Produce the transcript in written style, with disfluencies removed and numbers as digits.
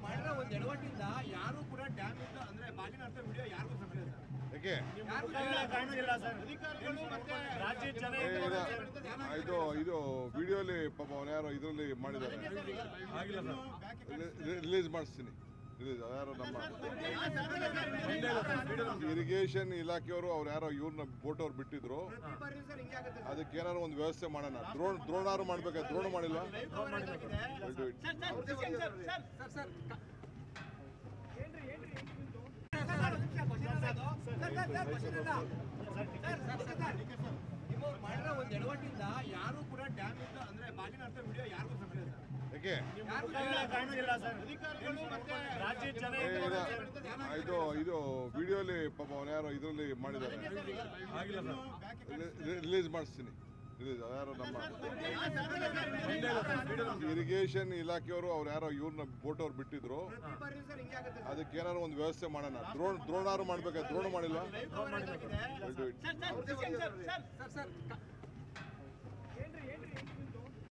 ಮಾಡಿರೋ ಒಂದು ಎಡವಟ್ಟಿಂದ ಯಾರು ಕೂಡ ಡ್ಯಾಮೇಜ್ ಅಂದ್ರೆ ಬಾಗಿನ ಅರ್ಥ ವಿಡಿಯೋ ಯಾರಿಗೂ ಸಕ್ರಿಯ ಯಾಕೆ ಇದು ವಿಡಿಯೋಲಿ ಪಾಪ ಅವ್ರು ಯಾರೋ ಇದರಲ್ಲಿ ಮಾಡಿದ್ದಾರೆ, ರಿಲೀಸ್ ಮಾಡಿಸ್ತೀನಿ. ಯಾರು ನಮ್ಮ ಇರಿಗೇಷನ್ ಇಲಾಖೆಯವರು ಅವ್ರು ಯಾರೋ ಇವ್ರನ್ನ ಬೋಟ್ ಅವ್ರು ಬಿಟ್ಟಿದ್ರು, ಅದಕ್ಕೆ ಏನಾರು ಒಂದು ವ್ಯವಸ್ಥೆ ಮಾಡೋಣ. ದ್ರೋಣಾರು ಮಾಡ್ಬೇಕಾದ್ರೆ ದ್ರೋಣ ಮಾಡಿಲ್ಲ. ಮಾಡಿರೋ ಒಂದು ಎಡವಟ್ಟಿಂದ ಯಾರು ಕೂಡ ಡ್ಯಾಮೇಜ್ ಅಂದ್ರೆ ಬಾಗಿನ ಅರ್ಥ ವಿಡಿಯೋ ಯಾರಿಗೂ ಸಕ್ರಿಯ ಯಾಕೆ ಇದು ವಿಡಿಯೋಲಿ ಪಾಪ ಅವ್ರು ಯಾರೋ ಇದರಲ್ಲಿ ಮಾಡಿದ್ದಾರೆ, ರಿಲೀಸ್ ಮಾಡಿಸ್ತೀನಿ. ಯಾರು ನಮ್ಮ ಇರಿಗೇಷನ್ ಇಲಾಖೆಯವರು ಅವ್ರು ಯಾರೋ ಇವ್ರನ್ನ ಬೋಟ್ ಅವ್ರು ಬಿಟ್ಟಿದ್ರು, ಅದಕ್ಕೆ ಏನಾರು ಒಂದು ವ್ಯವಸ್ಥೆ ಮಾಡೋಣ. ದ್ರೋಣಾರು ಮಾಡ್ಬೇಕಾದ್ರೆ ದ್ರೋಣ ಮಾಡಿಲ್ಲ.